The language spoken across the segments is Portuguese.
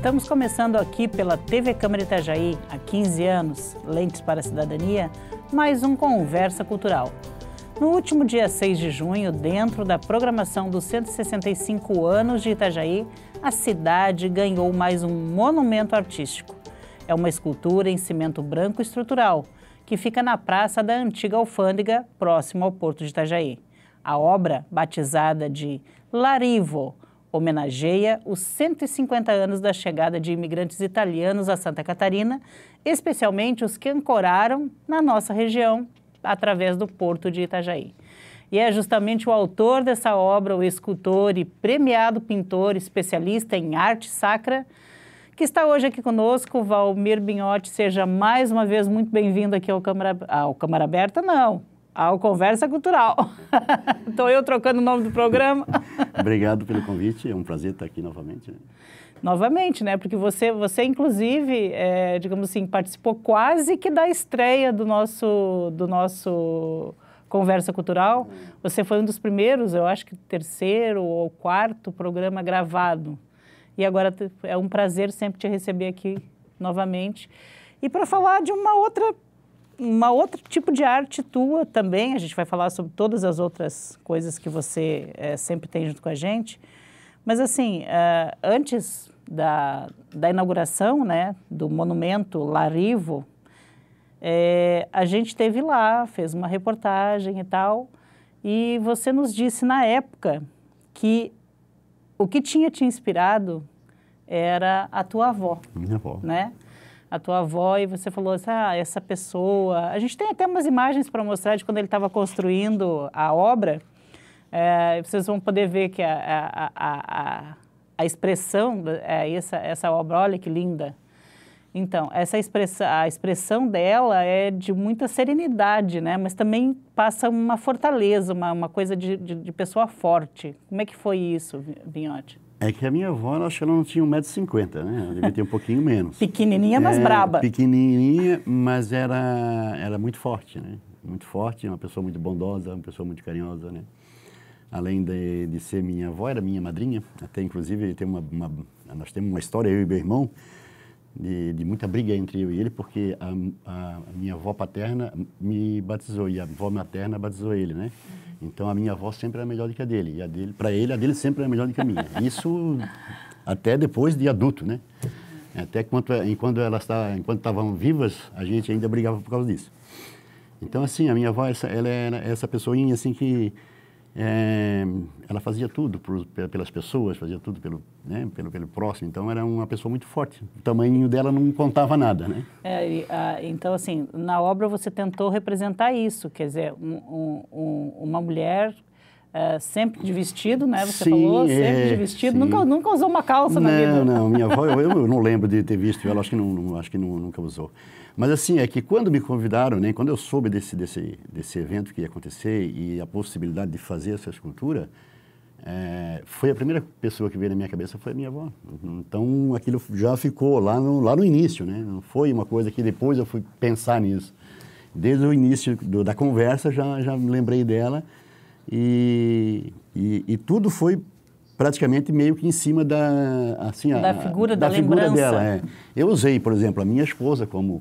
Estamos começando aqui pela TV Câmara Itajaí, há 15 anos, Lentes para a Cidadania, mais um Conversa Cultural. No último dia 6 de junho, dentro da programação dos 165 anos de Itajaí, a cidade ganhou mais um monumento artístico. É uma escultura em cimento branco estrutural, que fica na praça da antiga alfândega, próximo ao Porto de Itajaí. A obra, batizada de Larivo, homenageia os 150 anos da chegada de imigrantes italianos a Santa Catarina, especialmente os que ancoraram na nossa região através do Porto de Itajaí. E é justamente o autor dessa obra, o escultor e premiado pintor especialista em arte sacra, que está hoje aqui conosco, Valmir Binhotti. Seja mais uma vez muito bem-vindo aqui ao Câmara Aberta, não, ao Conversa Cultural. Estou eu trocando o nome do programa. Obrigado pelo convite, é um prazer estar aqui novamente. Novamente, né? Porque você inclusive, digamos assim, participou quase que da estreia do nosso Conversa Cultural. Você foi um dos primeiros, eu acho que terceiro ou quarto programa gravado. E agora é um prazer sempre te receber aqui novamente. E para falar de uma outro tipo de arte tua também, a gente vai falar sobre todas as outras coisas que você sempre tem junto com a gente. Mas assim, antes da inauguração, né, do monumento Larivo, a gente esteve lá, fez uma reportagem e tal, e você nos disse na época que o que tinha te inspirado era a tua avó. Minha avó. Né? A tua avó, e você falou assim, essa pessoa... A gente tem até umas imagens para mostrar de quando ele estava construindo a obra. Vocês vão poder ver que a expressão, essa obra, olha que linda. Então, a expressão dela é de muita serenidade, né? Mas também passa uma fortaleza, uma coisa de pessoa forte. Como é que foi isso, Binhotti? É que a minha avó, acho que ela não tinha 1,50 m, né? Ela devia ter um pouquinho menos. Pequenininha, mas braba. Pequenininha, mas era muito forte, né? Muito forte, uma pessoa muito bondosa, uma pessoa muito carinhosa, né? Além de ser minha avó, era minha madrinha. Até, inclusive, nós temos uma história, eu e meu irmão, de muita briga entre eu e ele, porque a minha avó paterna me batizou e a avó materna batizou ele, né? Então, a minha avó sempre era melhor do que a dele. E para ele, a dele sempre era melhor do que a minha. Isso até depois de adulto, né? Até enquanto estavam vivas, a gente ainda brigava por causa disso. Então, assim, a minha avó, ela era essa pessoinha, assim, que ela fazia tudo pelas pessoas, fazia tudo pelo próximo. Então, era uma pessoa muito forte. O tamanho dela não contava nada, né? Então, assim, na obra você tentou representar isso, quer dizer, uma mulher sempre de vestido, né? Você falou, sempre de vestido. Nunca usou uma calça na vida. Não, minha avó, eu não lembro de ter visto ela, acho que nunca usou. Mas assim, é que quando me convidaram, né, quando eu soube desse evento que ia acontecer e a possibilidade de fazer essa escultura, foi a primeira pessoa que veio na minha cabeça, foi a minha avó. Então, aquilo já ficou lá no início, né? Não foi uma coisa que depois eu fui pensar nisso. Desde o início da conversa, já me lembrei dela e tudo foi praticamente meio que em cima da figura dela. Eu usei, por exemplo, a minha esposa como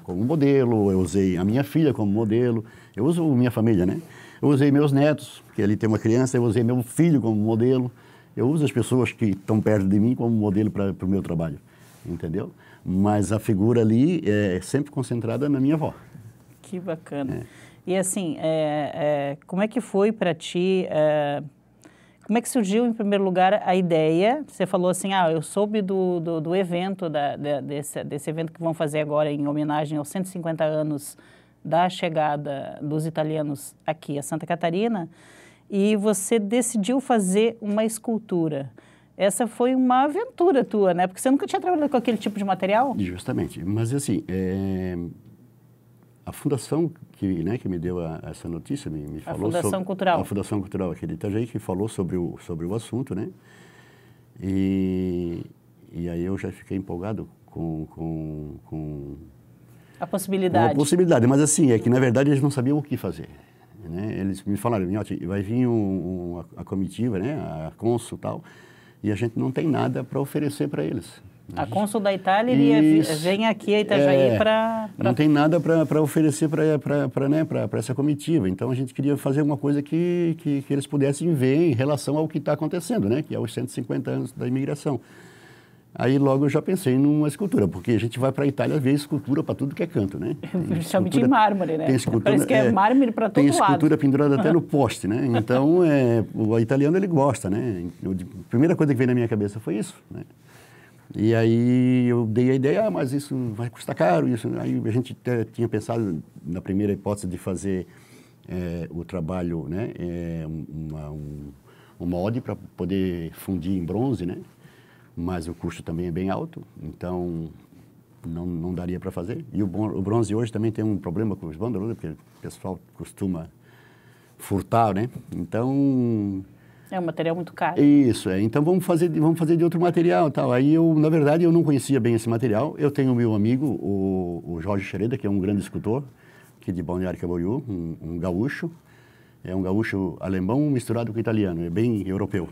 modelo, eu usei a minha filha como modelo, eu uso minha família, né? Eu usei meus netos, que ali tem uma criança, eu usei meu filho como modelo, eu uso as pessoas que estão perto de mim como modelo para o meu trabalho, entendeu? Mas a figura ali é sempre concentrada na minha avó. Que bacana. E assim, como é que foi para ti... Como é que surgiu, em primeiro lugar, a ideia? Você falou assim, eu soube do evento, desse evento que vão fazer agora em homenagem aos 150 anos da chegada dos italianos aqui a Santa Catarina, e você decidiu fazer uma escultura. Essa foi uma aventura tua, né? Porque você nunca tinha trabalhado com aquele tipo de material? Justamente. Mas, assim, a fundação que me deu essa notícia me falou sobre... A Fundação Cultural. A Fundação Cultural aqui de Itajaí, que falou sobre o assunto, né? E aí eu já fiquei empolgado com a possibilidade. Com a possibilidade, mas assim, é que na verdade eles não sabiam o que fazer, né? Eles me falaram, vai vir a comitiva, né? A cônsul e tal, e a gente não tem nada para oferecer para eles. A cônsul da Itália ele vem aqui a Itajaí para... Não tem nada para oferecer para essa comitiva. Então, a gente queria fazer uma coisa que eles pudessem ver em relação ao que está acontecendo, né? Que é os 150 anos da imigração. Aí logo eu já pensei numa escultura, porque a gente vai para a Itália ver escultura para tudo que é canto, né? Principalmente em mármore, né? Tem escultura, parece que é mármore para todo lado. Tem escultura pendurada até no poste, né? Então, o italiano, ele gosta, né? A primeira coisa que veio na minha cabeça foi isso, né? E aí eu dei a ideia, mas isso vai custar caro, isso. Aí a gente tinha pensado na primeira hipótese de fazer o trabalho, né? Um molde para poder fundir em bronze, né? Mas o custo também é bem alto, então não daria para fazer. E o bronze hoje também tem um problema com os banderolas, porque o pessoal costuma furtar, né? Então... É um material muito caro. Isso, então vamos fazer de outro material e tal. Aí na verdade, eu não conhecia bem esse material. Eu tenho o meu amigo, o Jorge Xereda, que é um grande escultor, aqui de Balneário Camboriú, um gaúcho. É um gaúcho alemão misturado com italiano, é bem europeu.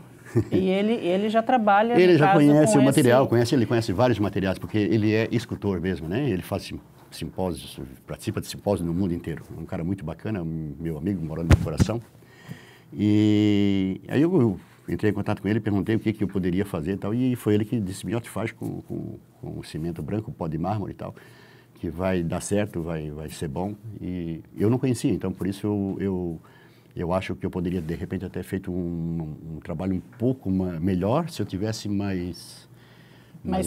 E ele já trabalha, ele já conhece o material, esse... ele conhece vários materiais, porque ele é escultor mesmo, né? Ele faz simpósios, participa de simpósios no mundo inteiro. É um cara muito bacana, meu amigo, mora no meu coração. E aí eu entrei em contato com ele, perguntei o que eu poderia fazer e tal, e foi ele que disse, Miotti, faz com o cimento branco, pó de mármore e tal, que vai dar certo, vai ser bom. E eu não conhecia, então por isso eu acho que eu poderia, de repente, até feito um trabalho um pouco melhor se eu tivesse mais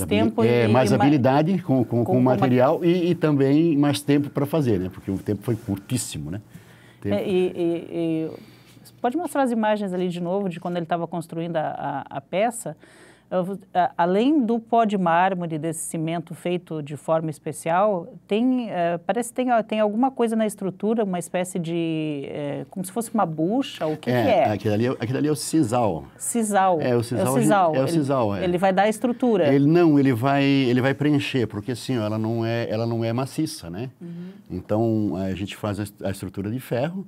tempo mais habilidade com o material e também mais tempo para fazer, né? Porque o tempo foi curtíssimo, né? Pode mostrar as imagens ali de novo, de quando ele estava construindo a peça. Além do pó de mármore, desse cimento feito de forma especial, parece que tem alguma coisa na estrutura, uma espécie de... como se fosse uma bucha, o que é? Aquele ali é o sisal. Sisal. O sisal. Ele vai dar a estrutura. Ele vai preencher, porque assim, ela não é maciça, né? Uhum. Então, a gente faz a estrutura de ferro.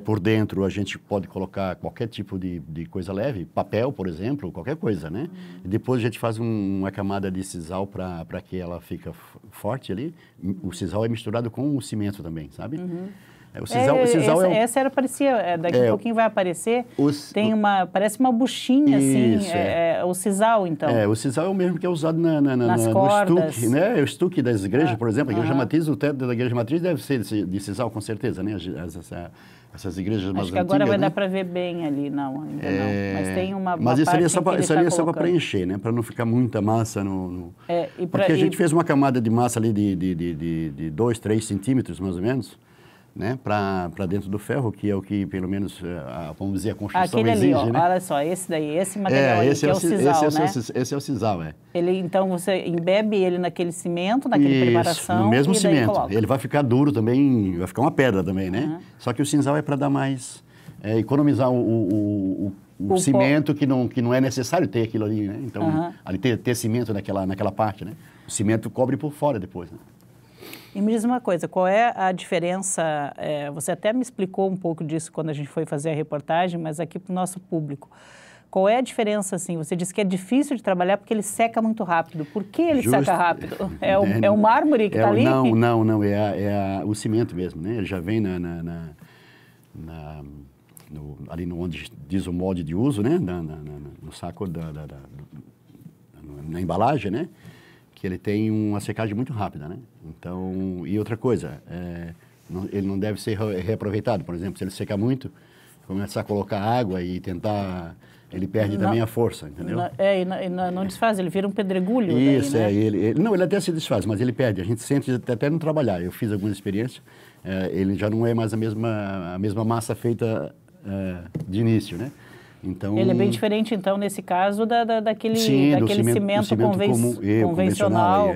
Por dentro a gente pode colocar qualquer tipo de coisa leve, papel, por exemplo, qualquer coisa, né? E depois a gente faz uma camada de sisal para que ela fique forte ali. O sisal é misturado com o cimento também, sabe? Uhum. Essa parecia, daqui a pouquinho vai aparecer, parece uma buchinha, isso, assim, o sisal, então. O sisal é o mesmo que é usado nas cordas. No estuque, né? O estuque das igrejas, por exemplo, a igreja matriz, o teto da igreja matriz deve ser de sisal, com certeza, né? Essas igrejas mais antigas. Acho que agora vai dar para ver bem ali, ainda não. Mas tem uma Mas isso seria só para colocando. Preencher, né? Para não ficar muita massa porque a gente fez uma camada de massa ali de 2, 3 centímetros, mais ou menos, né, para dentro do ferro, que é o que, pelo menos, vamos dizer, a construção exige, ali, né? Olha só, esse material aí, que é o sisal, né? Esse é o sisal, Então, você embebe ele naquele cimento, naquela preparação, no mesmo e daí cimento. coloca. Ele vai ficar duro também, vai ficar uma pedra também, né? Uhum. Só que o sisal é para dar mais, economizar o cimento que não é necessário ter aquilo ali, né? Então, ali ter cimento naquela parte, né? O cimento cobre por fora depois, né? E me diz uma coisa, qual é a diferença, você até me explicou um pouco disso quando a gente foi fazer a reportagem, mas aqui para o nosso público, qual é a diferença, assim, você disse que é difícil de trabalhar porque ele seca muito rápido, por que ele seca rápido? É o mármore que está ali? Não, é o cimento mesmo, né? Ele já vem ali onde diz o molde de uso, né? No saco na embalagem, né? Que ele tem uma secagem muito rápida, né? Então, e outra coisa, ele não deve ser reaproveitado. Por exemplo, se ele secar muito, começar a colocar água e tentar, ele perde também a força, entendeu? Não desfaz, ele vira um pedregulho. Isso, daí, né? ele até se desfaz, mas ele perde. A gente sente até no trabalhar. Eu fiz algumas experiências, ele já não é mais a mesma massa feita de início, né? Então, ele é bem diferente, então, nesse caso, daquele cimento convencional.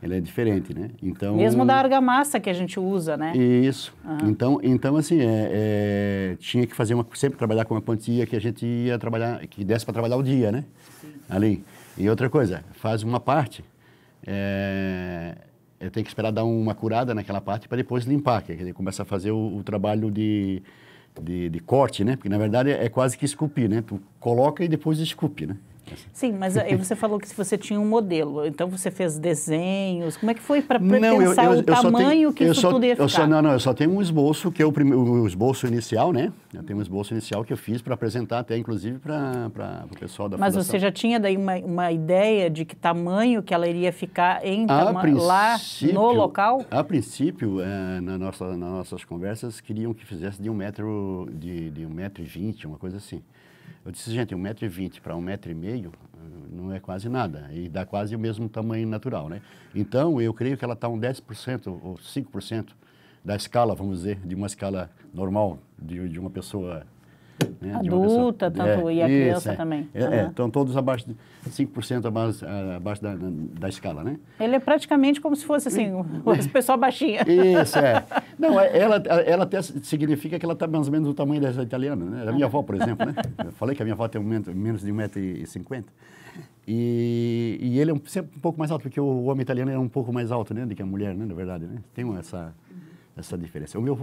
Ele é diferente, né? Então, mesmo da argamassa que a gente usa, né? Isso. Uhum. Então assim, tinha que fazer sempre trabalhar com uma quantia que a gente ia trabalhar, que desse para trabalhar o dia, né? Sim. Ali. E outra coisa, faz uma parte, eu tenho que esperar dar uma curada naquela parte para depois limpar, que ele começa a fazer o trabalho de corte, né? Porque, na verdade, é quase que esculpir, né? Tu coloca e depois esculpe, né? Sim, mas aí você falou que você tinha um modelo, então você fez desenhos, como é que foi para pensar o tamanho que isso tudo ia ficar? Eu só tenho um esboço, que é o esboço inicial, né? Eu tenho um esboço inicial que eu fiz para apresentar até, inclusive, para o pessoal da Mas fundação. você já tinha daí uma ideia de que tamanho que ela iria ficar lá no local? A princípio, nas nossas conversas, queriam que fizesse de 1,20 m, uma coisa assim. Eu disse, gente, 1,20 m para 1,5 m não é quase nada, e dá quase o mesmo tamanho natural, né? Então, eu creio que ela está 10% ou 5% da escala, vamos dizer, de uma escala normal de uma pessoa... Né, adulta, tanto e a criança também. Estão todos abaixo de 5% abaixo da escala, né? Ele é praticamente como se fosse assim, o pessoal baixinha. Isso, é. Não, ela até significa que ela está mais ou menos do tamanho dessa italiana, né? A minha avó, por exemplo, né? Eu falei que a minha avó tem menos de 1,50 m. E ele é sempre um pouco mais alto, porque o homem italiano é um pouco mais alto, né? Do que a mulher, né? Na verdade, né? Tem essa diferença. O meu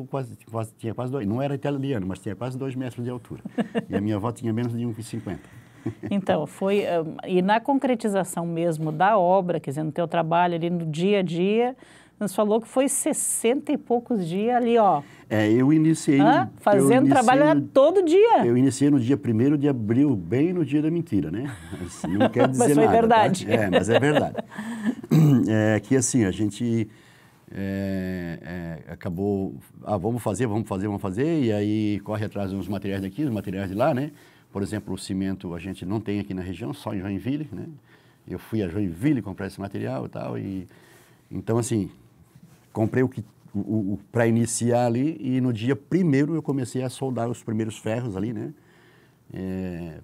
tinha quase 2, não era italiano, mas tinha quase 2 metros de altura. E a minha avó tinha menos de 1,50 m. Então, e na concretização mesmo da obra, quer dizer, no teu trabalho ali no dia a dia, nos falou que foi 60 e poucos dias ali, ó. Eu iniciei... fazendo trabalho todo dia. Eu iniciei no dia 1º de abril, bem no dia da mentira, né? Mas não quer dizer mas foi nada, verdade. Tá? Mas é verdade. Que assim, a gente... acabou, vamos fazer, e aí corre atrás uns materiais daqui, uns materiais de lá, né? Por exemplo, o cimento a gente não tem aqui na região, só em Joinville, né? Eu fui a Joinville comprar esse material e tal, então assim, comprei para iniciar ali, e no dia 1º eu comecei a soldar os primeiros ferros ali, né?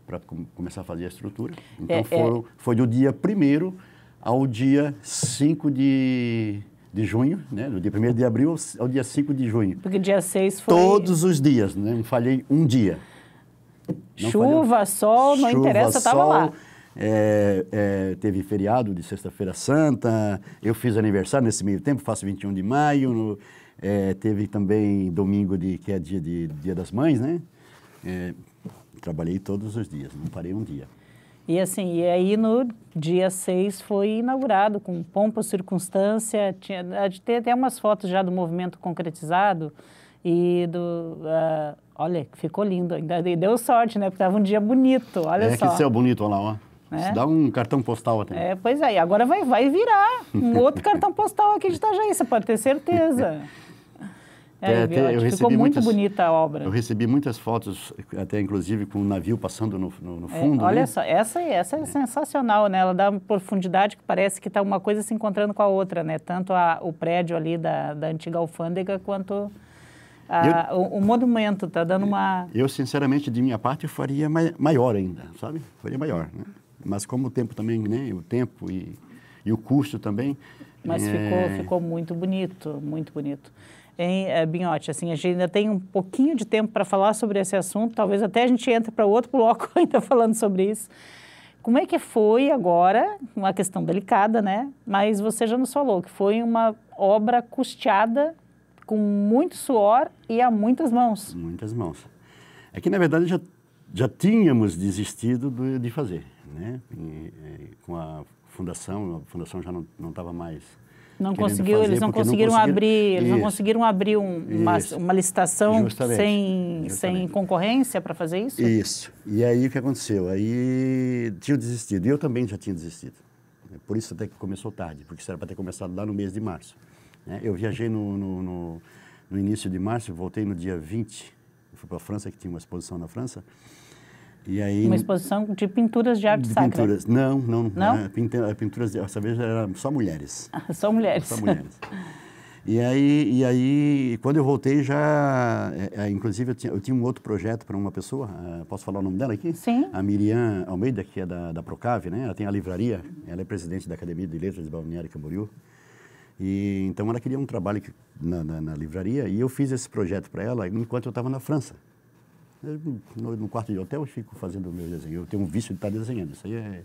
Para começar a fazer a estrutura. Então foi do dia 1º ao dia 5 de junho, né? Do dia 1º de abril ao dia 5 de junho. Porque dia 6 foi... Todos os dias, né? Não falhei um dia. Chuva, sol, não interessa, estava lá. Teve feriado de Sexta-feira Santa, eu fiz aniversário nesse meio tempo, faço 21 de maio, teve também domingo, que é dia das Mães, né? Trabalhei todos os dias, não parei um dia. E assim, e aí no dia 6 foi inaugurado com pompa e circunstância, tem até umas fotos já do movimento concretizado e olha, ficou lindo, ainda deu sorte, né, porque estava um dia bonito, olha só. Que céu bonito, olha lá, ó. Isso dá um cartão postal até. Pois é, e agora vai virar um outro cartão postal aqui de Itajaí, você pode ter certeza. Ficou muito bonita a obra. Eu recebi muitas fotos, até inclusive com o navio passando no fundo. Olha, né? só, essa é sensacional, né? Ela dá uma profundidade que parece que está uma coisa se encontrando com a outra, né? Tanto o prédio ali da antiga alfândega quanto o monumento, está dando uma... Eu, sinceramente, de minha parte, eu faria maior ainda, sabe? Faria maior, né? Mas como o tempo também, né? O tempo e o custo também... Mas ficou muito bonito, muito bonito. Binhotti, assim, a gente ainda tem um pouquinho de tempo para falar sobre esse assunto, talvez até a gente entre para outro bloco ainda falando sobre isso. Como é que foi agora, uma questão delicada, né? Mas você já nos falou que foi uma obra custeada com muito suor e a muitas mãos. Muitas mãos. É que, na verdade, já tínhamos desistido de fazer, né? Com a fundação já não estava mais... Eles não conseguiram abrir uma licitação sem concorrência para fazer isso? Isso. E aí o que aconteceu? Aí tinham desistido. E eu também já tinha desistido. Por isso até que começou tarde, porque isso era para ter começado lá no mês de março. Eu viajei no início de março, voltei no dia 20, fui para a França, que tinha uma exposição na França. E aí, uma exposição de pinturas de arte sacra? Pinturas. Não? Pinturas, dessa vez eram só mulheres. Só mulheres. Só mulheres. E aí, quando eu voltei, inclusive, eu tinha um outro projeto para uma pessoa, posso falar o nome dela aqui? Sim. A Miriam Almeida, que é da Procave, né? Ela tem a livraria, ela é presidente da Academia de Letras de Balneário Camboriú. E então ela queria um trabalho na livraria, e eu fiz esse projeto para ela enquanto eu estava na França. No quarto de hotel eu fico fazendo o meu desenho. Eu tenho um vício de estar desenhando. Isso aí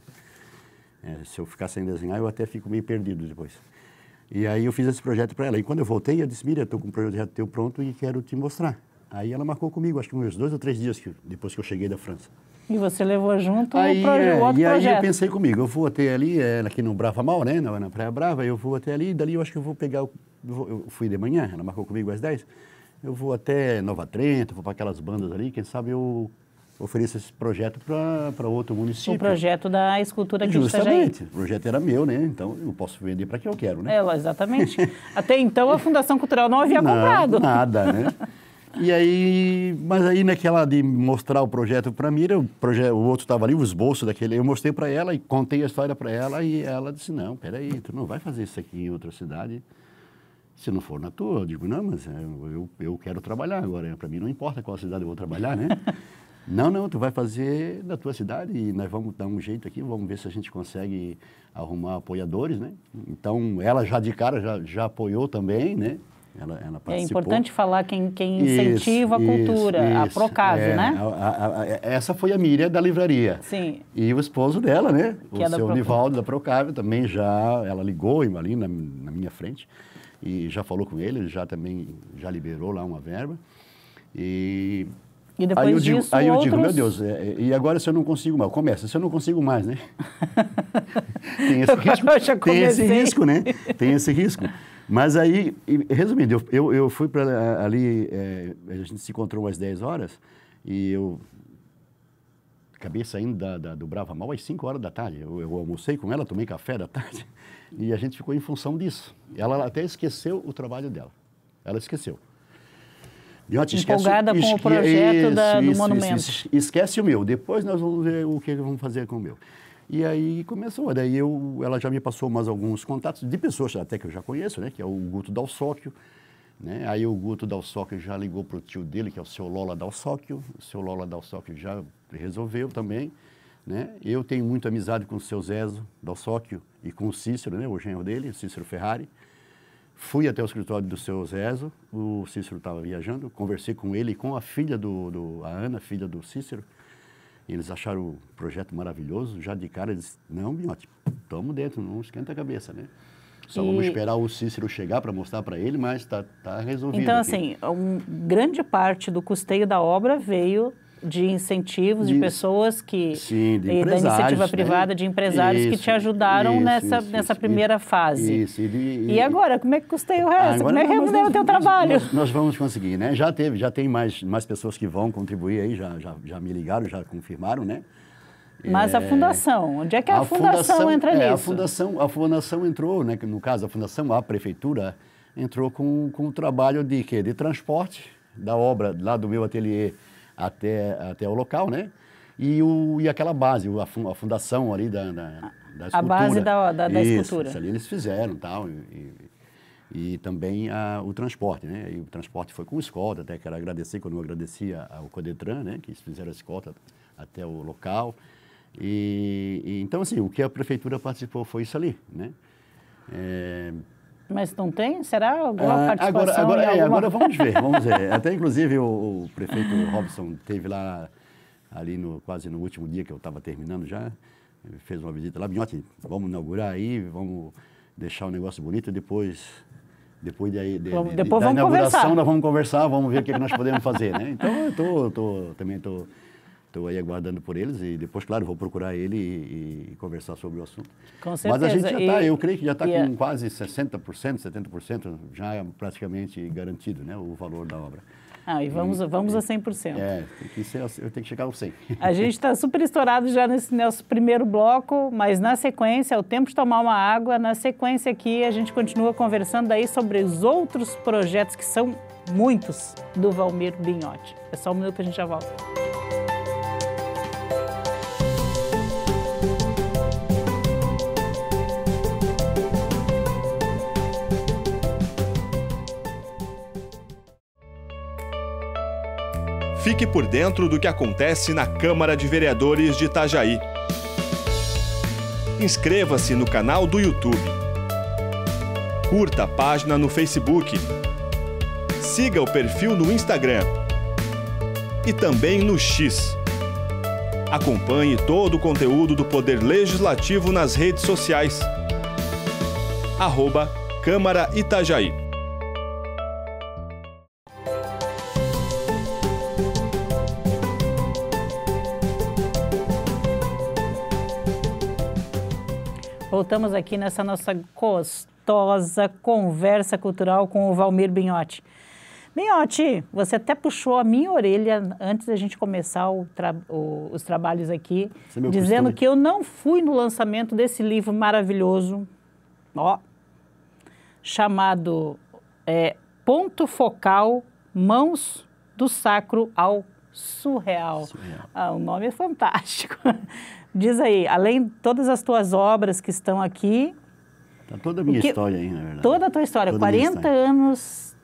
se eu ficar sem desenhar, eu até fico meio perdido depois. E aí eu fiz esse projeto para ela. E quando eu voltei, eu disse, Miriam, estou com um projeto teu pronto e quero te mostrar. Aí ela marcou comigo, acho que uns 2 ou 3 dias depois que eu cheguei da França. E você levou junto o outro projeto. Aí eu projeto. pensei comigo, eu vou até ali, aqui no Brava Mal, né, na Praia Brava, eu vou até ali, dali eu acho que eu vou pegar, eu fui de manhã, ela marcou comigo às 10, eu vou até Nova Trento, vou para aquelas bandas ali, quem sabe eu ofereço esse projeto para outro município. O projeto da escultura aqui Justamente, de Itajaí. O projeto era meu, né, então eu posso vender para quem eu quero, né. Exatamente. Até então a Fundação Cultural não havia comprado. Nada, né. E aí, mas aí naquela de mostrar o projeto para mim, o outro estava ali, o esboço daquele, eu mostrei para ela e contei a história para ela e ela disse, não, peraí, tu não vai fazer isso aqui em outra cidade se não for na tua. Eu digo, não, mas eu quero trabalhar agora, para mim não importa qual cidade eu vou trabalhar, né? Não, tu vai fazer na tua cidade e nós vamos dar um jeito aqui, vamos ver se a gente consegue arrumar apoiadores, né? Então, ela já de cara já apoiou também, né? Ela participou. É importante falar quem incentiva a cultura, a Procave, né? Essa foi a Miriam da livraria. Sim. E o esposo dela, né? Que o seu Nivaldo da Procave também ela ligou ali na minha frente e já falou com ele já liberou lá uma verba. E depois aí eu digo, meu Deus, e agora se eu não consigo mais? Começa, se eu não consigo mais, né? Tem esse risco, né? Tem esse risco. Mas aí, resumindo, eu fui para ali, a gente se encontrou às 10 horas e eu acabei saindo do Brava Mal às 5 horas da tarde. Eu almocei com ela, tomei café da tarde e a gente ficou em função disso. Ela até esqueceu o trabalho dela. Ela esqueceu. Empolgada com o projeto do monumento. Esquece o meu, depois nós vamos ver o que vamos fazer com o meu. E aí começou, daí ela já me passou mais alguns contatos de pessoas até que eu já conheço, né? Que é o Guto Dalsóquio, né? Aí o Guto Dalsóquio já ligou para o tio dele, que é o seu Lola Dalsóquio. O seu Lola Dalsóquio já resolveu também, né? Eu tenho muita amizade com o seu Zezo Dalsóquio e com o Cícero, né? O genro dele, o Cícero Ferrari. Fui até o escritório do seu Zezo, o Cícero estava viajando, conversei com ele e com a filha a Ana, filha do Cícero. Eles acharam o projeto maravilhoso, já de cara eles não, Binhote, estamos dentro, não esquenta a cabeça, né? Só vamos esperar o Cícero chegar para mostrar para ele, mas está resolvido. Então, aqui. assim, grande parte do custeio da obra veio de incentivos de pessoas que... Sim, de da iniciativa privada, né? De empresários que te ajudaram nessa primeira fase. Isso. E agora, como é que custeia o resto? Como é que remunera o teu trabalho? Nós vamos conseguir, né? Já tem mais pessoas que vão contribuir aí, já me ligaram, já confirmaram, né? Mas a fundação, onde é que a fundação entra nisso? A fundação entrou, né? No caso, a prefeitura entrou com o trabalho de quê? De transporte da obra lá do meu ateliê até o local, né? E aquela base, a fundação ali da escultura. A base da escultura. Isso ali eles fizeram tal, e também o transporte, né? E o transporte foi com escolta, até quero agradecer, quando eu agradeci ao Codetran, né? Que eles fizeram a escolta até o local. Então, assim, o que a prefeitura participou foi isso ali, né? Mas não tem? Será alguma participação? Agora vamos ver. Até, inclusive, o prefeito Robson esteve lá, ali quase no último dia que eu estava terminando já, ele fez uma visita lá, Binhote, vamos inaugurar aí, vamos deixar o negócio bonito, depois da inauguração nós vamos conversar, vamos ver o que nós podemos fazer, né? Então, eu também estou aí aguardando por eles e depois, claro, vou procurar ele e conversar sobre o assunto. Com certeza. Mas a gente já está, eu creio que já está com quase 60%, 70% já praticamente garantido, né, o valor da obra. E vamos a 100%. Eu tenho que chegar ao 100%. A gente está super estourado já nesse nosso primeiro bloco, mas na sequência, é o tempo de tomar uma água. Na sequência aqui, a gente continua conversando daí sobre os outros projetos, que são muitos, do Valmir Binhote. É só um minuto que a gente já volta. Fique por dentro do que acontece na Câmara de Vereadores de Itajaí. Inscreva-se no canal do YouTube. Curta a página no Facebook. Siga o perfil no Instagram. E também no X. Acompanhe todo o conteúdo do Poder Legislativo nas redes sociais. @Câmara Itajaí. Voltamos aqui nessa nossa gostosa conversa cultural com o Valmir Binhotti. Binhotti, você até puxou a minha orelha antes da gente começar os trabalhos aqui, dizendo que eu não fui no lançamento desse livro maravilhoso, chamado Ponto Focal, Mãos do Sacro ao Surreal. O nome é fantástico. Diz aí, além de todas as tuas obras que estão aqui... Está toda a minha história aí, na verdade. Toda a tua história, 40 anos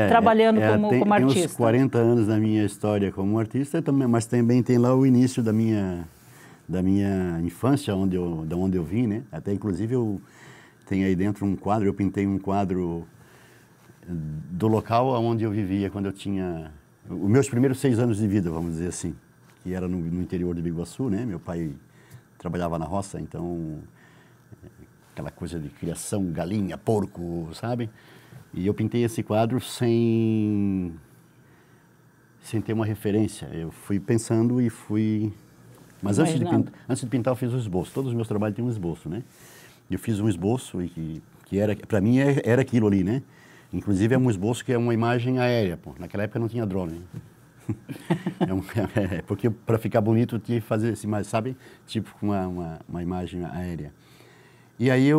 trabalhando como artista. Tem uns 40 anos da minha história como artista, mas também tem lá o início da minha infância, da onde eu vim, né? Até, inclusive, eu tenho aí dentro um quadro, eu pintei um quadro do local onde eu vivia quando eu tinha... Os meus primeiros 6 anos de vida, vamos dizer assim, que era no interior de Biguaçu, né? Meu pai trabalhava na roça, então aquela coisa de criação, galinha, porco, sabe? E eu pintei esse quadro sem ter uma referência. Eu fui pensando e fui... Mas antes de pintar eu fiz um esboço. Todos os meus trabalhos têm um esboço, né? Eu fiz um esboço que era, para mim era aquilo ali, né? Inclusive é um esboço que é uma imagem aérea, pô. Naquela época não tinha drone. Porque para ficar bonito tinha que fazer assim, mas sabe? Tipo uma imagem aérea. E aí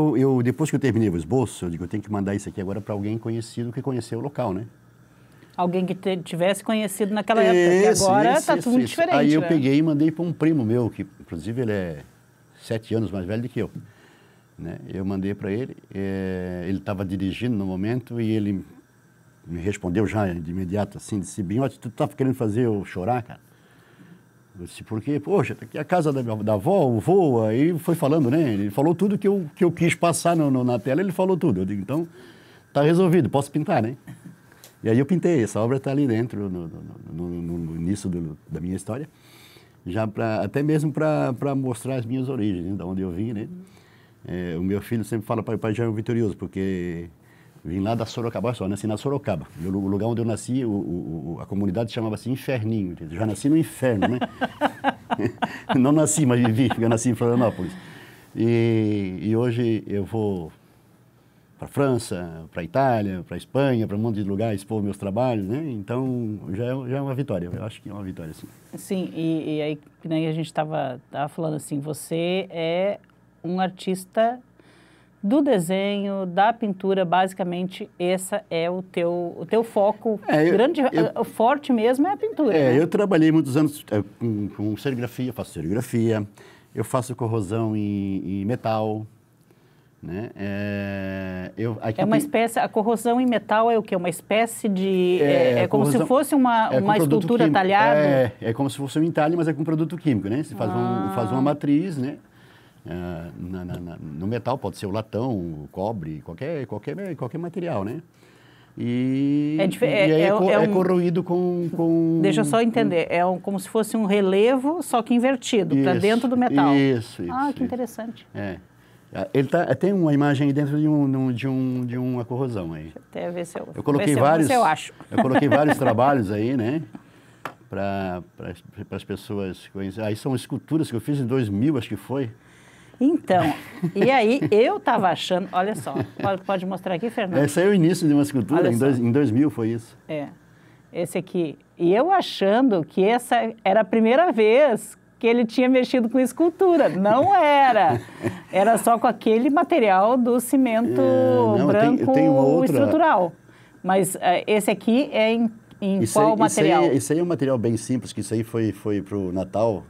depois que eu terminei o esboço, eu digo, eu tenho que mandar isso aqui agora para alguém conhecido que conheceu o local, né? Alguém que tivesse conhecido naquela época, que agora está tudo diferente. Aí eu peguei e mandei para um primo meu, que inclusive ele é 7 anos mais velho do que eu. Né? Eu mandei para ele, ele estava dirigindo no momento e ele me respondeu já de imediato, assim, disse, Binhotti, tu tá querendo fazer eu chorar, cara? Eu disse, por quê? Poxa, tá aqui a casa da avó, o vô, aí foi falando, né? Ele falou tudo que eu quis passar na tela, ele falou tudo. Eu digo, então, tá resolvido, posso pintar, né? E aí eu pintei, essa obra está ali dentro, no início da minha história, já até mesmo para mostrar as minhas origens, né? Da onde eu vim, né? O meu filho sempre fala para o pai já é um vitorioso, porque vim lá da Sorocaba, só nasci na Sorocaba. O lugar onde eu nasci, a comunidade chamava-se Inferninho, já nasci no inferno, né? Não nasci, mas vivi, porque eu nasci em Florianópolis. E hoje eu vou para a França, para a Itália, para a Espanha, para um monte de lugares expor meus trabalhos, né? Então, já é uma vitória, eu acho que é uma vitória, sim. Sim, e aí, que nem a gente estava falando assim, você é um artista do desenho, da pintura, basicamente, esse é o teu foco forte mesmo é a pintura. Né? Eu trabalhei muitos anos com serigrafia, faço serigrafia, eu faço corrosão em metal, né? Uma espécie, a corrosão em metal é o quê? Uma espécie de... como se fosse uma escultura talhada? É como se fosse um entalhe, mas é com produto químico, né? Você faz uma matriz, né? No metal pode ser o latão, o cobre, qualquer material, né? E é corroído com... Deixa eu só entender, como se fosse um relevo, só que invertido, para dentro do metal. Isso. Que interessante. Ele tem uma imagem aí dentro de uma corrosão aí. Deixa eu até ver se eu coloquei eu coloquei vários trabalhos aí, né? Para as pessoas conhecerem. Aí são esculturas que eu fiz em 2000, acho que foi. Então, e aí eu estava achando, olha só, pode mostrar aqui, Fernando? Esse é o início de uma escultura, em 2000 foi isso. Esse aqui. E eu achando que essa era a primeira vez que ele tinha mexido com escultura. Não era. Era só com aquele material do cimento branco estrutural. Mas esse aqui é em qual material? Esse aí é um material bem simples, que isso aí foi para o Natal.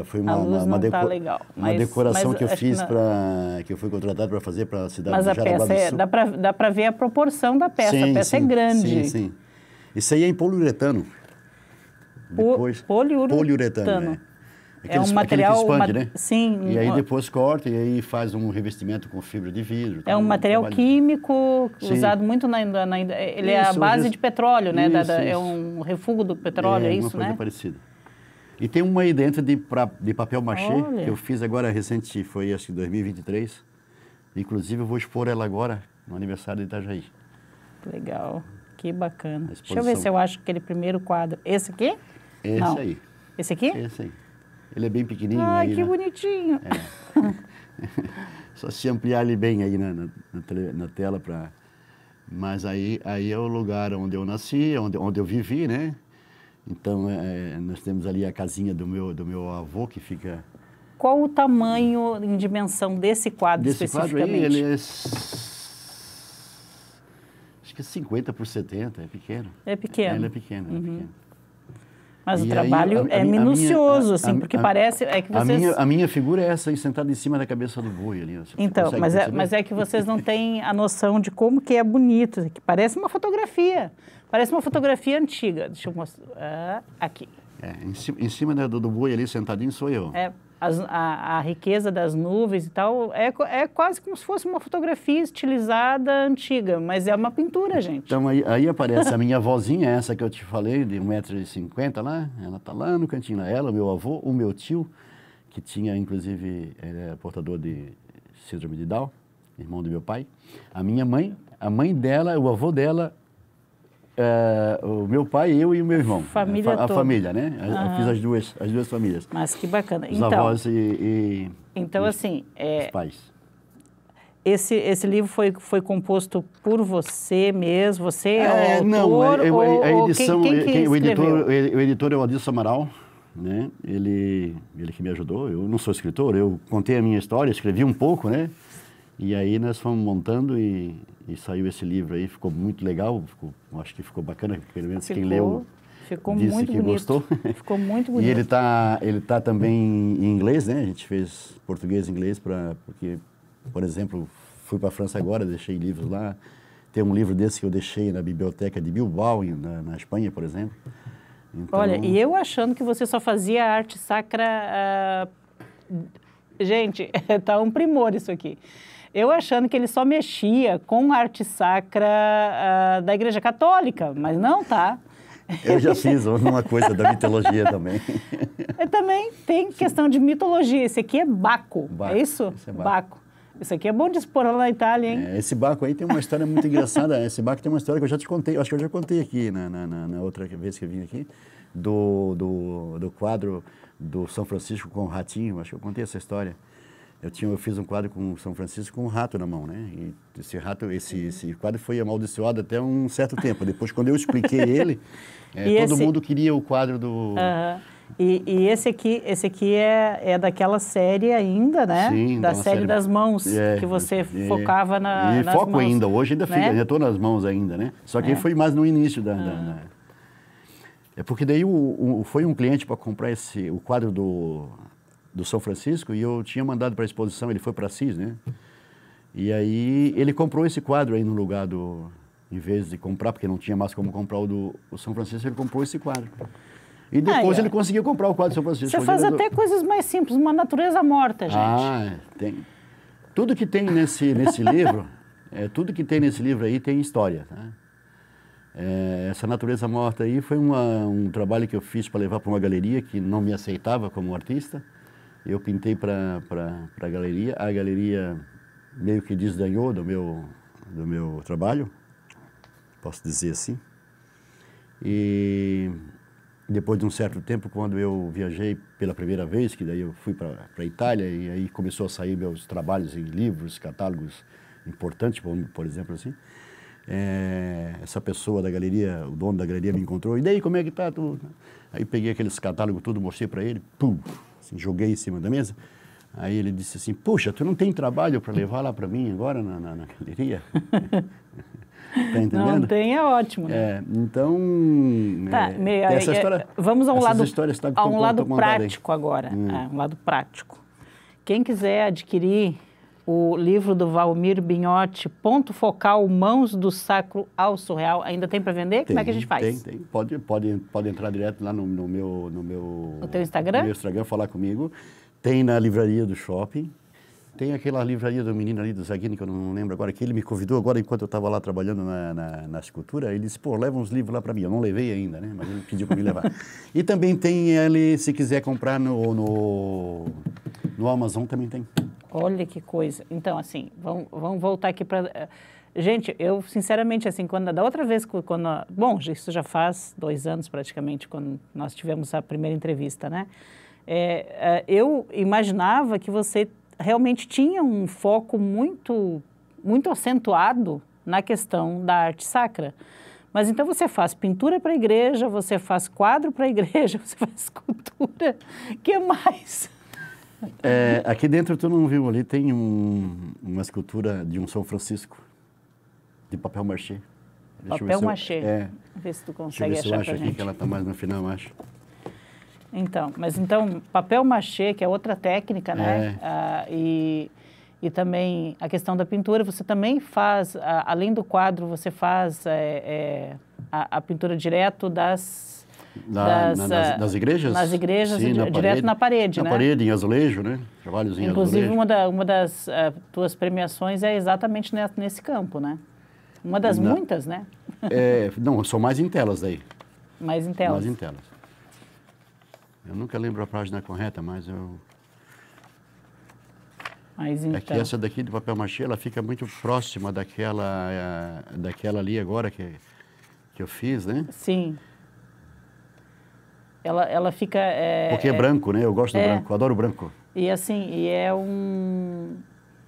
Foi uma decoração que eu fiz que eu fui contratado para fazer para a cidade de Jaraguá do Sul. Mas a peça, dá para ver a proporção da peça. A peça é grande. Sim. Isso aí é em poliuretano. Poliuretano. É um material... que expande, né? Sim. E aí depois corta e aí faz um revestimento com fibra de vidro. É um material químico usado muito ele é a base de petróleo, né? É um refúgio do petróleo, é isso, né? Uma coisa parecida. E tem uma aí dentro de papel machê, que eu fiz agora recente, foi acho que 2023. Inclusive eu vou expor ela agora, no aniversário de Itajaí. Legal, que bacana. Deixa eu ver se eu acho aquele primeiro quadro. Esse aqui? Esse aí. Esse aqui? Esse aí. Ele é bem pequenininho. Ai, aí, que né? bonitinho. Só se ampliar ele bem aí na tela para... Mas aí é o lugar onde eu nasci, onde eu vivi, né? Então, nós temos ali a casinha do meu avô, que fica... Qual o tamanho em dimensão desse quadro especificamente? Quadro aí, ele é... Acho que é 50 por 70, é pequeno. É pequeno. Ele é pequeno, é pequeno. Mas o E trabalho aí, é minucioso, assim, porque parece... É que vocês... A minha figura é essa aí, sentada em cima da cabeça do boi ali. Então, mas é que vocês não têm a noção de como que é bonito, que parece uma fotografia. Parece uma fotografia antiga. Deixa eu mostrar. Aqui. Em cima do boi ali, sentadinho, sou eu. A riqueza das nuvens e tal, é quase como se fosse uma fotografia estilizada antiga, mas é uma pintura, gente. Então, aí aparece a minha avózinha, essa que eu te falei, de 1,50 m lá, ela tá lá no cantinho, ela, o meu avô, o meu tio, que tinha, inclusive, ele é portador de síndrome de Down, irmão do meu pai, a minha mãe, a mãe dela, o avô dela, o meu pai, eu e o meu irmão. A família, né? Eu fiz as duas famílias. Mas que bacana. Os avós então, assim... os pais. Esse livro foi composto por você mesmo? Você é o não, autor? a edição, quem o editor é o Adilson Amaral, né? Ele que me ajudou. Eu não sou escritor, eu contei a minha história, escrevi um pouco, né? E aí nós fomos montando e saiu esse livro aí, ficou muito legal, acho que ficou bacana, pelo menos quem leu disse que gostou. Ficou muito bonito. E ele tá também em inglês, né? A gente fez português e inglês porque, por exemplo, fui para a França agora, deixei livros lá. Tem um livro desse que eu deixei na biblioteca de Bilbao, na Espanha, por exemplo. Então... Olha, e eu achando que você só fazia arte sacra... Gente, tá um primor isso aqui. Eu achando que ele só mexia com arte sacra da Igreja Católica, mas não, tá? Eu já fiz uma coisa da mitologia também. Também tem questão de mitologia. Esse aqui é Baco, é isso? Esse é Baco. Isso aqui é bom de expor lá na Itália, hein? Esse Baco aí tem uma história muito engraçada. Esse Baco tem uma história que eu já te contei, acho que eu já contei aqui na outra vez que eu vim aqui, do quadro do São Francisco com o ratinho. Acho que eu contei essa história. Eu fiz um quadro com o São Francisco com um rato na mão, né? E esse quadro foi amaldiçoado até um certo tempo. Depois, quando eu expliquei ele, todo mundo queria o quadro do... E esse aqui é daquela série ainda, né? Sim, da série das mãos, que você focava nas mãos. E foco ainda, hoje ainda fica, né? eu estou nas mãos ainda, né? Só que foi mais no início É porque daí foi um cliente para comprar o quadro do São Francisco e eu tinha mandado para a exposição, ele foi para Assis, né? E aí ele comprou esse quadro aí no lugar em vez de comprar, porque não tinha mais como comprar o São Francisco, ele comprou esse quadro. E depois ele conseguiu comprar o quadro do São Francisco. Você faz até coisas mais simples, uma natureza morta, gente. Tem. Tudo que tem nesse livro, tudo que tem nesse livro aí tem história, tá? Essa natureza morta aí foi um trabalho que eu fiz para levar para uma galeria que não me aceitava como artista. Eu pintei para a galeria meio que desdenhou do meu trabalho, posso dizer assim. E depois de um certo tempo, quando eu viajei pela primeira vez, que daí eu fui para a Itália, e aí começou a sair meus trabalhos em livros, catálogos importantes, por exemplo, assim. Essa pessoa da galeria, o dono da galeria me encontrou, e daí, como é que tá tudo? Aí peguei aqueles catálogos tudo, mostrei para ele, pum, assim, joguei em cima da mesa. Aí ele disse assim, puxa, tu não tem trabalho para levar lá para mim agora na galeria? Tá entendendo? Não tem, é ótimo. Né? Então, essa história, vamos a um lado prático agora, um lado prático. Quem quiser adquirir o livro do Valmir Binhotti, Ponto Focal, Mãos do Sacro ao Surreal, ainda tem para vender? Como é que a gente faz? Tem. Pode entrar direto lá no meu... No teu Instagram? No meu Instagram, falar comigo. Tem na livraria do shopping. Tem aquela livraria do menino ali do Zaguini, que eu não lembro agora, que ele me convidou agora, enquanto eu estava lá trabalhando na escultura, ele disse, pô, leva uns livros lá para mim. Eu não levei ainda, né? Mas ele pediu para me levar. E também tem ele, se quiser comprar no Amazon, também tem. Olha que coisa. Então, assim, vamos voltar aqui para... Gente, eu, sinceramente, assim, da outra vez, bom, isso já faz 2 anos praticamente, quando nós tivemos a primeira entrevista, né? eu imaginava que você realmente tinha um foco muito, muito acentuado na questão da arte sacra. Mas então você faz pintura para a igreja, você faz quadro para a igreja, você faz escultura, o que mais? Aqui dentro, tu não viu ali, tem uma escultura de um São Francisco, de papel machê. Papel machê? Vê se tu consegue achar pra gente. Aqui que ela está mais no final, eu acho. Então, papel machê, que é outra técnica, né? E também a questão da pintura, você também faz, além do quadro, você faz a pintura direto das igrejas? Nas igrejas, sim, direto na parede, né? Na parede, em azulejo, né? Trabalhos em Inclusive, azulejo. uma das tuas premiações é exatamente nesse campo, né? Uma das muitas, né? Não, são mais em telas daí. Mais em telas. Mais em telas. Eu nunca lembro a página correta, mas eu... Mas então... É que essa daqui de papel machê, ela fica muito próxima daquela ali agora que eu fiz, né? Sim. Ela fica... Porque é branco, né? Eu gosto do branco, eu adoro o branco. E assim,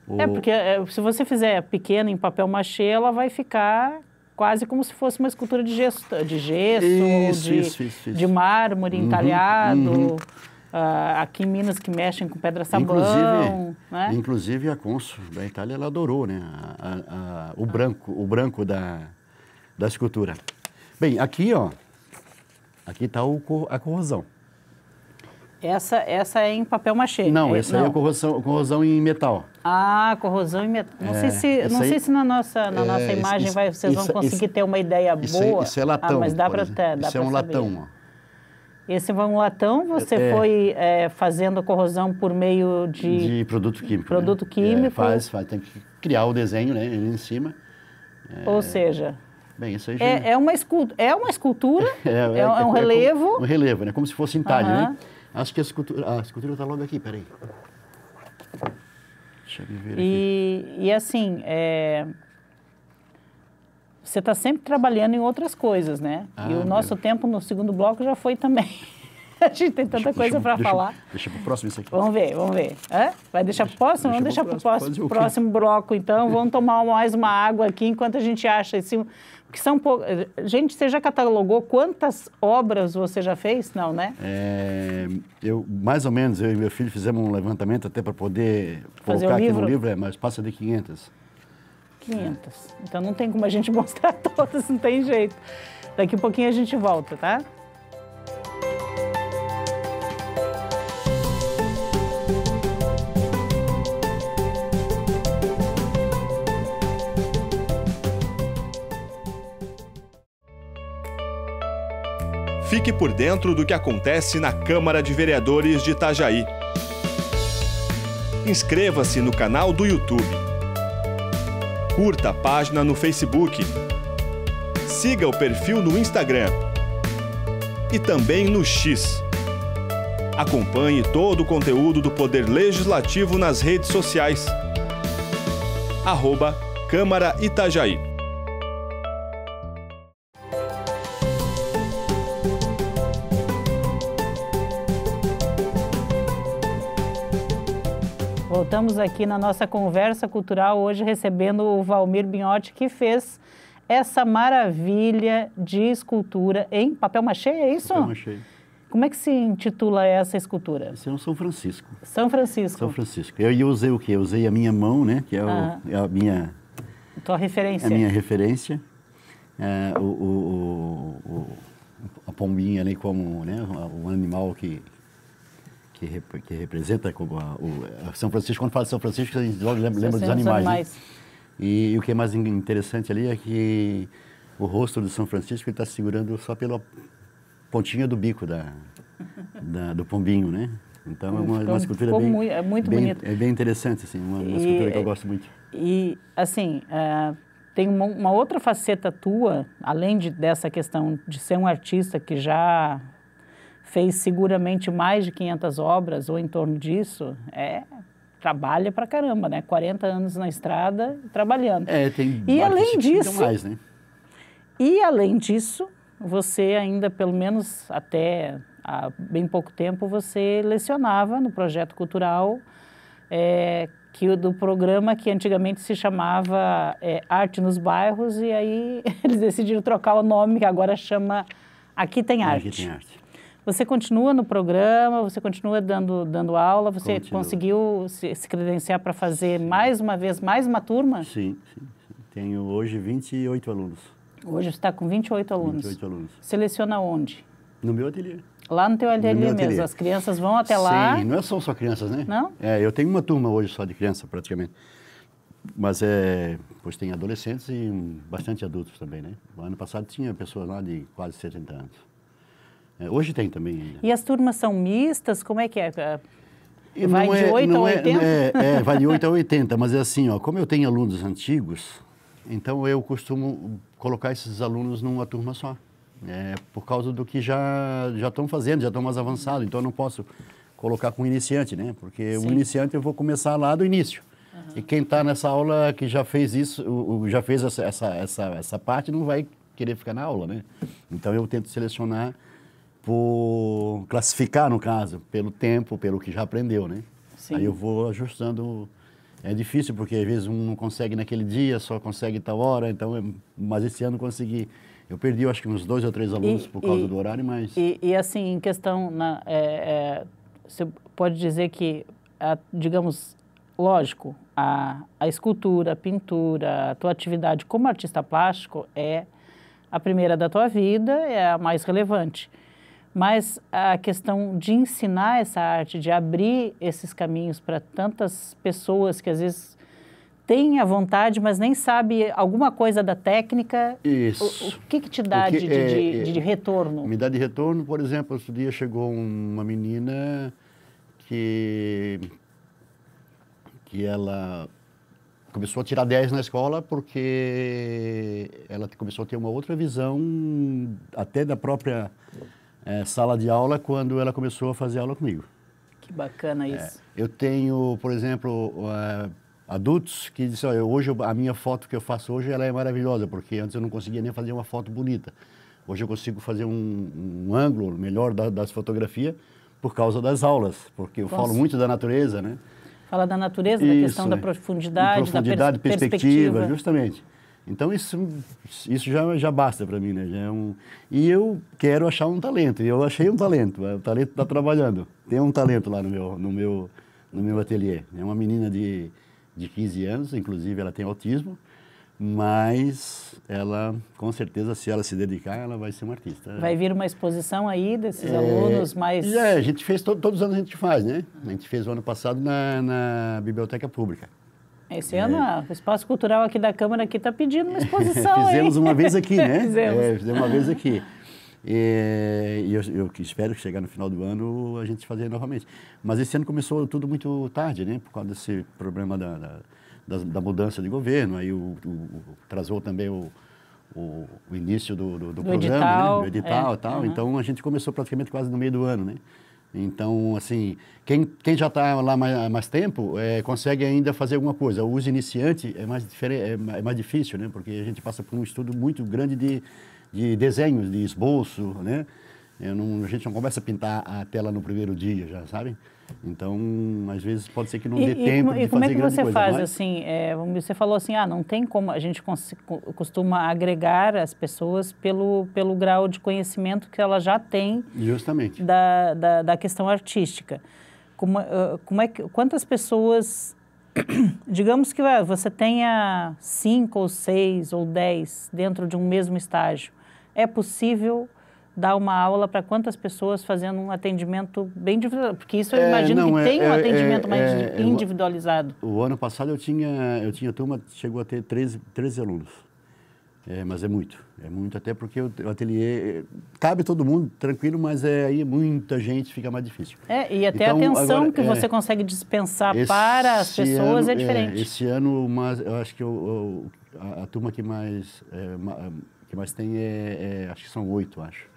porque se você fizer pequena em papel machê, ela vai ficar quase como se fosse uma escultura de gesso, isso. de mármore entalhado. Aqui em Minas que mexem com pedra-sabão, né? Inclusive a cônsul da Itália, ela adorou, né? O branco da escultura. Bem, aqui, ó, aqui está a corrosão. Essa é em papel machê? Não, essa aí é a corrosão em metal. Corrosão em metal. Não sei se na nossa imagem vocês vão conseguir ter uma ideia boa. Isso é latão. Mas dá para ter. Isso é um latão, ó. Esse é um latão, você foi fazendo a corrosão por meio de produto químico. Produto químico. Tem que criar o desenho, né, ali em cima. Ou seja, bem, isso aí é uma escultura, é um relevo. Um relevo, né, como se fosse entalhe, né? Acho que a escultura está logo aqui, peraí. Deixa eu ver aqui. E assim, você está sempre trabalhando em outras coisas, né? E o nosso tempo no segundo bloco já foi também. A gente tem tanta coisa para falar. Deixa para o próximo isso aqui. Vamos ver. Vai deixar para o próximo? Vamos deixar para o próximo bloco, então. Vamos tomar mais uma água aqui enquanto a gente acha esse... Porque são Gente, você já catalogou quantas obras você já fez? Não, né? Mais ou menos, eu e meu filho fizemos um levantamento até para poder colocar aqui no livro, mas passa de 500. 500. Então não tem como a gente mostrar todas, não tem jeito. Daqui a pouquinho a gente volta, tá? Fique por dentro do que acontece na Câmara de Vereadores de Itajaí. Inscreva-se no canal do YouTube. Curta a página no Facebook. Siga o perfil no Instagram. E também no X. Acompanhe todo o conteúdo do Poder Legislativo nas redes sociais. @Câmara Itajaí. Voltamos aqui na nossa conversa cultural, hoje recebendo o Valmir Binhotti, que fez essa maravilha de escultura em papel machê, é isso? Papel machê. Como é que se intitula essa escultura? Esse é um São Francisco. São Francisco. São Francisco. Eu usei o quê? Eu usei a minha mão, né? Que é a minha... Tua referência. A minha referência. A pombinha ali como, né? Um animal que representa como São Francisco. Quando fala de São Francisco, a gente logo lembra dos animais. Né? E o que é mais interessante ali é que o rosto do São Francisco está segurando só pela pontinha do bico do pombinho, né? Então é uma escultura muito bonita. É bem interessante, assim, uma escultura que eu gosto muito. E, assim, tem uma outra faceta tua, além dessa questão de ser um artista que já fez seguramente mais de 500 obras ou em torno disso, trabalha pra caramba, né? 40 anos na estrada trabalhando. Tem e além disso, mais, né? E além disso, você ainda, pelo menos até há bem pouco tempo você lecionava no projeto cultural do programa que antigamente se chamava Arte nos Bairros, e aí eles decidiram trocar o nome, que agora chama Aqui Tem Arte. Aqui Tem Arte. Você continua no programa, você continua dando aula, você conseguiu se credenciar para fazer mais uma vez, mais uma turma? Sim. Tenho hoje 28 alunos. Hoje você está com 28 alunos. 28 alunos. Seleciona onde? No meu ateliê. Lá no teu ateliê mesmo, as crianças vão até lá? Sim, não são só crianças, né? Não? Eu tenho uma turma hoje só de criança, praticamente. Mas pois tem adolescentes e bastante adultos também, né? O ano passado tinha pessoas lá de quase 70 anos. Hoje tem também ainda. E as turmas são mistas? Como é que é? Vai de 8 a 80? Vai de 8 a 80, mas é assim, ó, como eu tenho alunos antigos, então eu costumo colocar esses alunos numa turma só. Por causa do que já estão fazendo, já estão mais avançados, então eu não posso colocar com iniciante, né? Porque o iniciante eu vou começar lá do início. E quem está nessa aula que já fez isso, já fez essa parte, não vai querer ficar na aula, né? Então eu tento selecionar por classificar, no caso, pelo tempo, pelo que já aprendeu, né? Sim. Aí eu vou ajustando. É difícil porque às vezes um não consegue naquele dia, só consegue tal hora, então mas esse ano consegui. Eu perdi, eu acho que uns 2 ou 3 alunos por causa do horário, mas... E assim, em questão, você pode dizer que, digamos, lógico, a escultura, a pintura, a tua atividade como artista plástico é a primeira da tua vida, é a mais relevante. Mas a questão de ensinar essa arte, de abrir esses caminhos para tantas pessoas que às vezes têm a vontade, mas nem sabe alguma coisa da técnica. Isso. O que te dá de retorno? Me dá de retorno, por exemplo, outro dia chegou uma menina que ela começou a tirar 10 na escola porque ela começou a ter uma outra visão até da própria sala de aula quando ela começou a fazer aula comigo. Que bacana isso. Eu tenho, por exemplo, adultos que dizem, olha, hoje a minha foto que eu faço hoje ela é maravilhosa, porque antes eu não conseguia nem fazer uma foto bonita. Hoje eu consigo fazer um ângulo melhor das fotografias por causa das aulas, porque eu falo muito da natureza, né? Fala da natureza, da questão da profundidade, da perspectiva, justamente. Então isso já basta para mim, né? E eu quero achar um talento. E eu achei um talento. O talento está trabalhando. Tem um talento lá no meu ateliê. É uma menina de 15 anos, inclusive ela tem autismo, mas ela, com certeza, se ela se dedicar, ela vai ser uma artista. Vai vir uma exposição aí desses alunos mais... a gente fez, todos os anos a gente faz, né? A gente fez o ano passado na Biblioteca Pública. Esse ano o Espaço Cultural aqui da Câmara está pedindo uma exposição. Fizemos uma vez aqui, né? Fizemos uma vez aqui. E eu espero que chegar no final do ano a gente fazer novamente. Mas esse ano começou tudo muito tarde, né? Por causa desse problema da mudança de governo. Aí trazou também o início do programa, edital, né? Do edital e tal. Então a gente começou praticamente quase no meio do ano, né? Então, assim, quem já está lá mais tempo consegue ainda fazer alguma coisa. O uso iniciante é mais difícil, né? Porque a gente passa por um estudo muito grande de desenhos, de esboço, né? A gente não começa a pintar a tela no primeiro dia, já sabe? Então, às vezes pode ser que não dê tempo de fazer grande coisa. E como é que você faz, assim, você falou assim, não tem como, a gente costuma agregar as pessoas pelo grau de conhecimento que ela já tem. Justamente. Da questão artística. Quantas pessoas, digamos que você tenha 5 ou 6 ou 10 dentro de um mesmo estágio, é possível dar uma aula para quantas pessoas fazendo um atendimento bem individual? Porque isso eu imagino que tem um atendimento mais individualizado. O ano passado eu tinha turma, chegou a ter 13 alunos. Mas é muito até porque o ateliê cabe todo mundo, tranquilo, mas aí muita gente, fica mais difícil. E até então, a atenção agora, que você consegue dispensar para as pessoas é diferente. Esse ano, eu acho que a turma que mais tem acho que são 8, acho.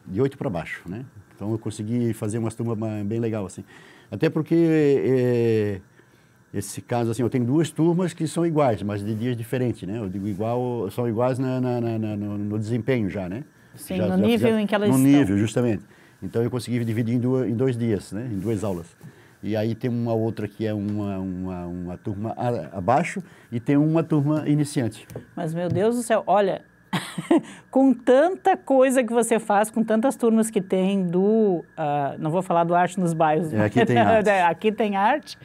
De 8 para baixo, né? Então eu consegui fazer umas turmas bem legal, assim. Até porque esse caso, assim, eu tenho 2 turmas que são iguais, mas de dias diferentes, né? Eu digo igual, são iguais no desempenho já, né? Sim, no nível em que elas no estão. No nível, justamente. Então eu consegui dividir em 2 dias, né? Em 2 aulas. E aí tem uma outra que é uma turma abaixo e tem uma turma iniciante. Mas, meu Deus do céu, olha, com tanta coisa que você faz, com tantas turmas que tem não vou falar do Arte nos Bairros. Aqui tem arte. Aqui tem arte.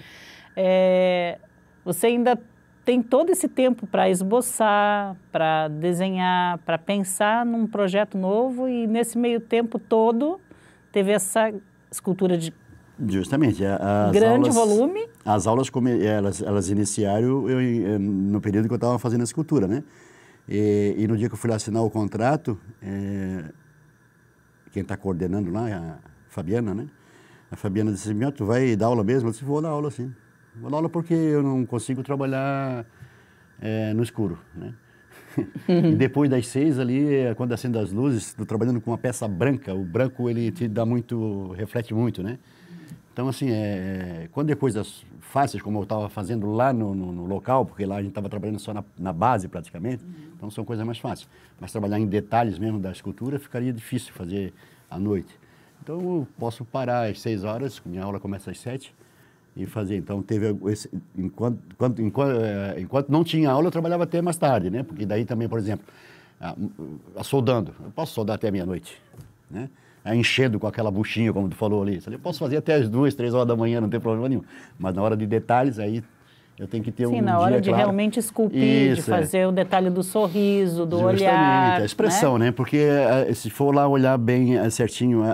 Você ainda tem todo esse tempo para esboçar, para desenhar, para pensar num projeto novo e nesse meio tempo todo teve essa escultura de Justamente. grande volume. As aulas, elas iniciaram no período que eu estava fazendo a escultura, né? E no dia que eu fui lá assinar o contrato, quem está coordenando lá é a Fabiana, né? A Fabiana disse, tu vai dar aula mesmo? Eu disse, vou dar aula sim. Vou dar aula porque eu não consigo trabalhar no escuro, né? E depois das 6 ali, quando acende as luzes, estou trabalhando com uma peça branca. O branco, ele te dá muito, reflete muito, né? Então, assim, quando depois das faces, como eu estava fazendo lá no local, porque lá a gente estava trabalhando só na base praticamente, então são coisas mais fáceis. Mas trabalhar em detalhes mesmo da escultura ficaria difícil fazer à noite. Então, eu posso parar às 6 horas, minha aula começa às 7, e fazer. Então, enquanto não tinha aula, eu trabalhava até mais tarde, né? Porque daí também, por exemplo, soldando, eu posso soldar até meia-noite, né? Enchendo com aquela buchinha, como tu falou ali. Eu posso fazer até as 2, 3 horas da manhã, não tem problema nenhum. Mas na hora de detalhes, aí eu tenho que ter um dia claro. Sim, na hora de realmente esculpir, de fazer o detalhe do sorriso, do olhar. Justamente, a expressão, né? Porque se for lá olhar bem certinho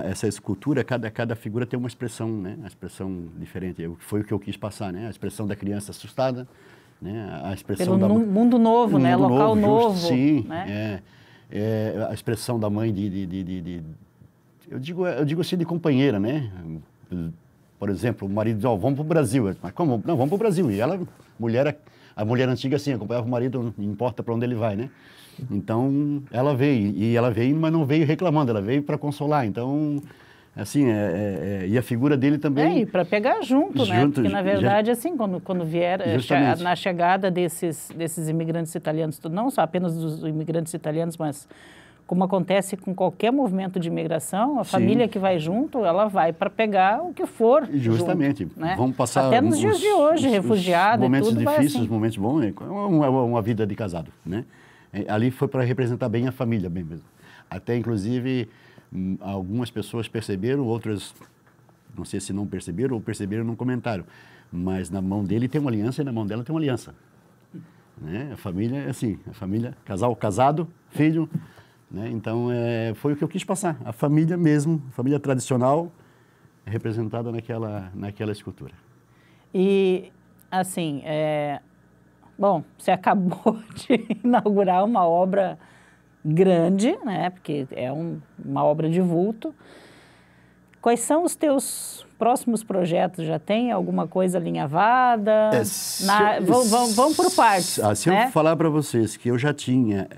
essa escultura, cada figura tem uma expressão, né? Uma expressão diferente. Foi o que eu quis passar, né? A expressão da criança assustada, né? A expressão pelo mundo novo, né? Local novo. Sim, né? A expressão da mãe eu digo assim, de companheira, né? Por exemplo, o marido diz, vamos para o Brasil. Mas como? Não, vamos para o Brasil. E a mulher antiga assim, acompanhava o marido, não importa para onde ele vai, né? Então, ela veio, mas não veio reclamando, ela veio para consolar. Então, assim, e a figura dele também... E para pegar junto, né? Porque, na verdade, assim, quando vier, na chegada desses imigrantes italianos, não só apenas dos imigrantes italianos, mas como acontece com qualquer movimento de imigração, a família que vai junto, ela vai para pegar o que for. Justamente. Junto, né? Vamos passar até nos dias de hoje, refugiado e tudo. Momentos difíceis, assim. Momentos bons, é uma vida de casado, né? Ali foi para representar bem a família, bem mesmo. Até, inclusive, algumas pessoas perceberam, outras, não sei se não perceberam ou perceberam num comentário, mas na mão dele tem uma aliança e na mão dela tem uma aliança. Né? A família é assim, casal casado, filho, né? Então foi o que eu quis passar, a família mesmo, a família tradicional representada naquela escultura. E, assim, bom, você acabou de inaugurar uma obra grande, né? Porque é uma obra de vulto. Quais são os teus próximos projetos? Já tem alguma coisa alinhavada? Vamos por partes. Se eu falar para vocês que eu já tinha,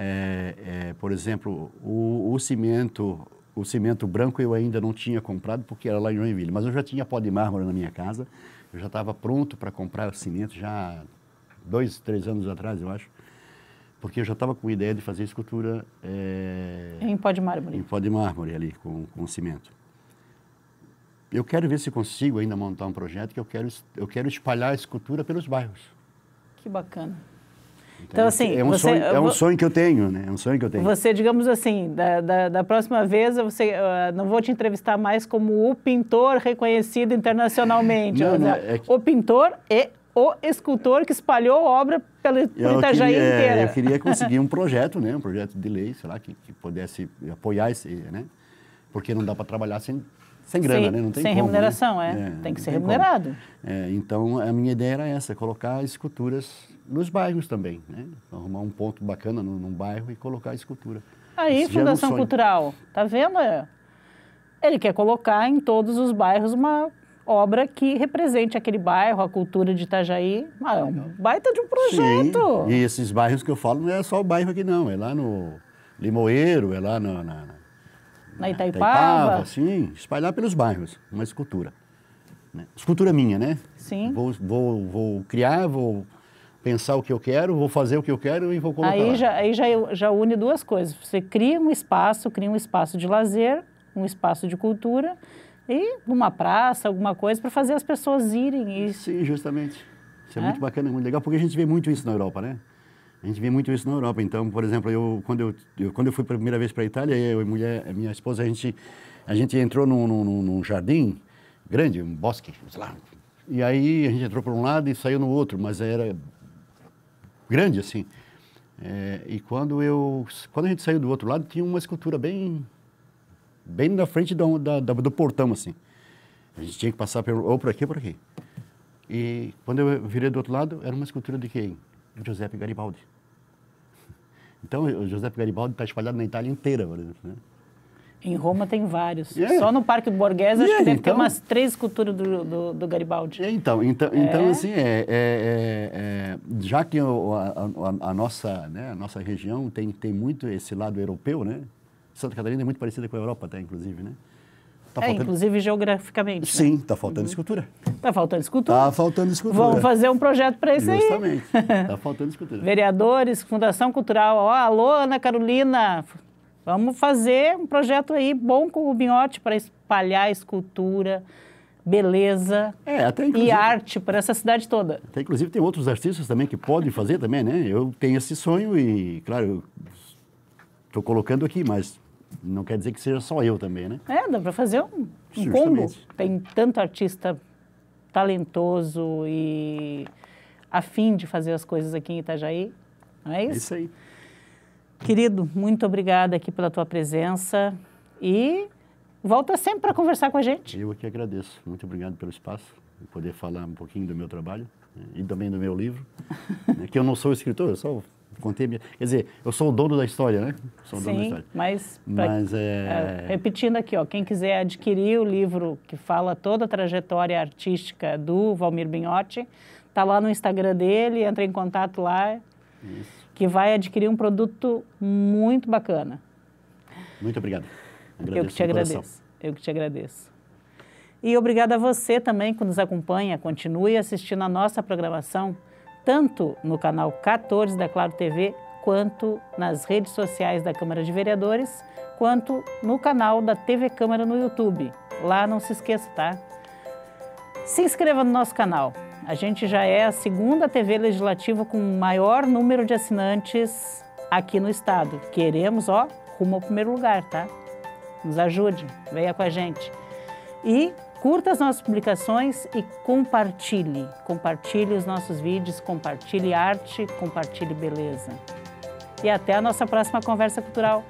por exemplo, o cimento branco eu ainda não tinha comprado porque era lá em Joinville, mas eu já tinha pó de mármore na minha casa, eu já estava pronto para comprar o cimento já 2, 3 anos atrás, eu acho. Porque eu já estava com a ideia de fazer escultura... em pó de mármore. Em pó de mármore ali, com cimento. Eu quero ver se consigo ainda montar um projeto que eu quero espalhar a escultura pelos bairros. Que bacana. Então, assim... É um sonho que eu tenho, né? É um sonho que eu tenho. Você, digamos assim, da próxima vez, não vou te entrevistar mais como o pintor reconhecido internacionalmente. O pintor e o escultor que espalhou obra pelo Itajaí inteira. Eu queria conseguir um projeto, né? Um projeto de lei, sei lá, que pudesse apoiar esse, né? Porque não dá para trabalhar sem grana, né? Não tem sem como, remuneração, né? Tem que ser remunerado. Então, a minha ideia era essa, colocar esculturas nos bairros também, né? Arrumar um ponto bacana num bairro e colocar a escultura. Aí, Fundação Cultural, tá vendo? Ele quer colocar em todos os bairros uma obra que represente aquele bairro, a cultura de Itajaí. É um baita de um projeto. Sim. E esses bairros que eu falo não é só o bairro aqui, não. É lá no Limoeiro, é lá na Itaipava. Sim, espalhar pelos bairros, uma escultura. Né? Escultura minha, né? Sim. Vou criar, vou pensar o que eu quero, vou fazer o que eu quero e vou colocar Aí lá. já une duas coisas. Você cria um espaço de lazer, um espaço de cultura e uma praça, alguma coisa para fazer as pessoas irem. E... Sim, justamente. Isso é muito bacana, muito legal, porque a gente vê muito isso na Europa, né? A gente vê muito isso na Europa. Então, por exemplo, quando eu fui pela primeira vez para a Itália, eu e a minha esposa, a gente entrou num jardim grande, um bosque, sei lá. E aí a gente entrou por um lado e saiu no outro, mas era grande assim. E quando a gente saiu do outro lado, tinha uma escultura bem na frente do portão, assim. A gente tinha que passar ou por aqui ou por aqui. E quando eu virei do outro lado, era uma escultura de quem? Giuseppe Garibaldi. Então, o Giuseppe Garibaldi está espalhado na Itália inteira, por exemplo, né? Em Roma tem vários. Só no Parque do Borghese acho que deve ter umas 3 esculturas do Garibaldi. Então assim, já que a nossa região tem muito esse lado europeu, né? Santa Catarina é muito parecida com a Europa até, inclusive, né? Inclusive geograficamente. Sim, está faltando escultura. Está faltando escultura. Está faltando escultura. Vamos fazer um projeto para isso aí. Justamente. Está faltando escultura. Vereadores, Fundação Cultural. Alô, Ana Carolina. Vamos fazer um projeto aí bom com o Binhotti para espalhar escultura, beleza e arte para essa cidade toda. Até, inclusive, tem outros artistas também que podem fazer também, né? Eu tenho esse sonho e, claro, estou colocando aqui, mas não quer dizer que seja só eu também, né? Dá para fazer um combo. Tem tanto artista talentoso e afim de fazer as coisas aqui em Itajaí, não é isso? É isso aí. Querido, muito obrigada aqui pela tua presença e volta sempre para conversar com a gente. Eu aqui agradeço. Muito obrigado pelo espaço, por poder falar um pouquinho do meu trabalho, né, e também do meu livro, né, que eu não sou escritor, eu só contei quer dizer, eu sou o dono da história, né? Sou o dono da história. Mas repetindo aqui, quem quiser adquirir o livro que fala toda a trajetória artística do Valmir Binhotti, tá lá no Instagram dele, entra em contato lá. Isso. Que vai adquirir um produto muito bacana. Muito obrigado. Eu que te agradeço. Eu que te agradeço. E obrigada a você também que nos acompanha. Continue assistindo a nossa programação, tanto no canal 14 da Claro TV, quanto nas redes sociais da Câmara de Vereadores, quanto no canal da TV Câmara no YouTube. Lá não se esqueça, tá? Se inscreva no nosso canal. A gente já é a segunda TV legislativa com o maior número de assinantes aqui no estado. Queremos, rumo ao primeiro lugar, tá? Nos ajude, venha com a gente. E curta as nossas publicações e compartilhe. Compartilhe os nossos vídeos, compartilhe arte, compartilhe beleza. E até a nossa próxima conversa cultural.